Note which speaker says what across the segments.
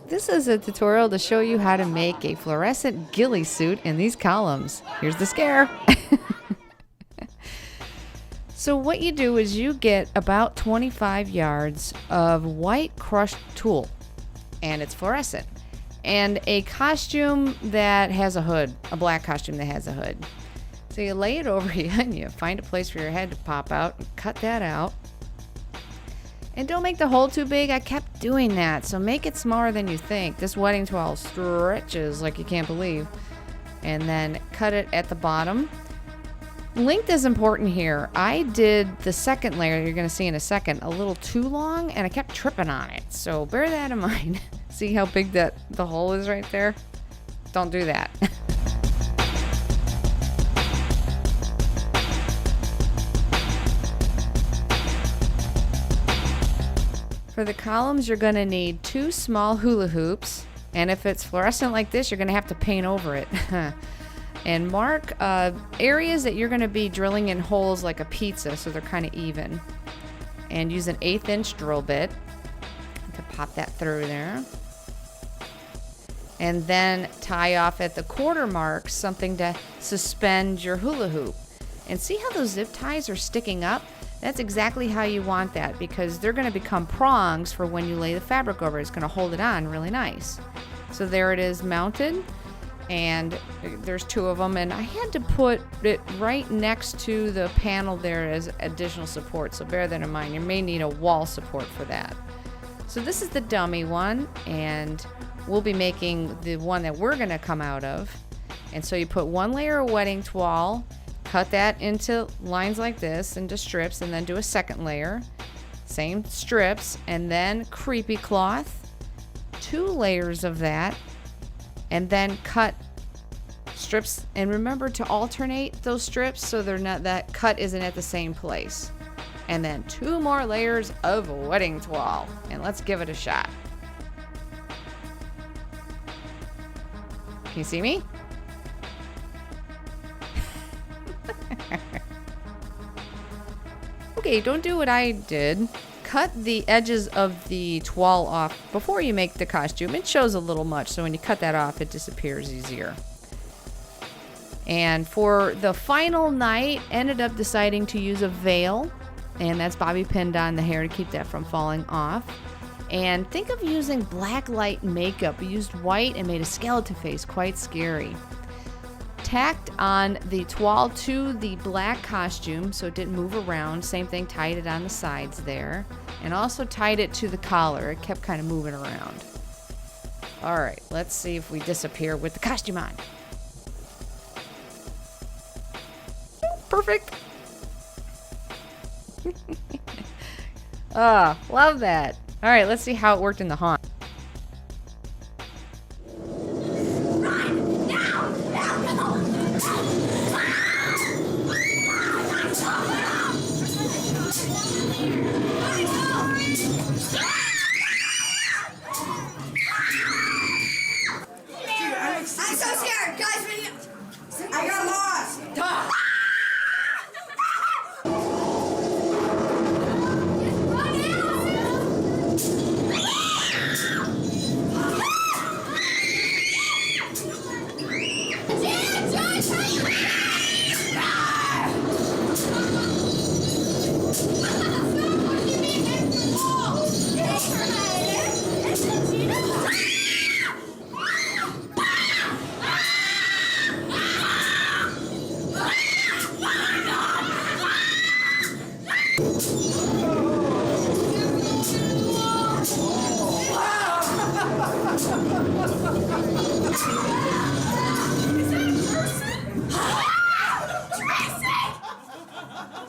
Speaker 1: This is a tutorial to show you how to make a fluorescent ghillie suit in these columns. Here's the scare. So what you do is you get about 25 yards of white crushed tulle, and it's fluorescent, and a costume that has a hood, a black costume that has a hood. So you lay it over you and you find a place for your head to pop out and cut that out. And don't make the hole too big. I kept doing that, so make it smaller than you think. This wedding toile stretches like you can't believe. And then cut it at the bottom. Length is important here. I did the second layer, you're going to see in a second, a little too long, and I kept tripping on it. So bear that in mind. See how big the hole is right there? Don't do that. For the columns, you're going to need 2 small hula hoops, and if it's fluorescent like this, you're going to have to paint over it. And mark areas that you're going to be drilling in holes like a pizza, so they're kind of even. And use an 1/8 inch drill bit to pop that through there. And then tie off at the quarter marks something to suspend your hula hoop. And see how those zip ties are sticking up? That's exactly how you want that, because they're going to become prongs for when you lay the fabric over. It's going to hold it on really nice. So there it is mounted, and there's 2 of them, and I had to put it right next to the panel there as additional support, so bear that in mind. You may need a wall support for that. So this is the dummy one, and we'll be making the one that we're going to come out of. And so you put 1 layer of wedding toile, cut that into lines like this, into strips, and then do a second layer, same strips, and then creepy cloth, 2 layers of that, and then cut strips. And remember to alternate those strips so they're not, that cut isn't at the same place. And then 2 more layers of wedding toile, and let's give it a shot. Can you see me? Okay, don't do what I did. Cut the edges of the toile off before you make the costume. It shows a little much, so when you cut that off, it disappears easier. And for the final night, ended up deciding to use a veil, and that's bobby pinned on the hair to keep that from falling off. And think of using black light makeup. We used white and made a skeleton face, quite scary. Tacked on the toile to the black costume so it didn't move around. Same thing, tied it on the sides there. And also tied it to the collar. It kept kind of moving around. Alright, let's see if we disappear with the costume on. Perfect. Ah, love that. Alright, let's see how it worked in the haunt.
Speaker 2: I'm so scared, guys. I got lost.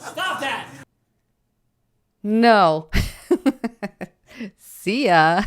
Speaker 3: Stop that!
Speaker 1: No. See ya.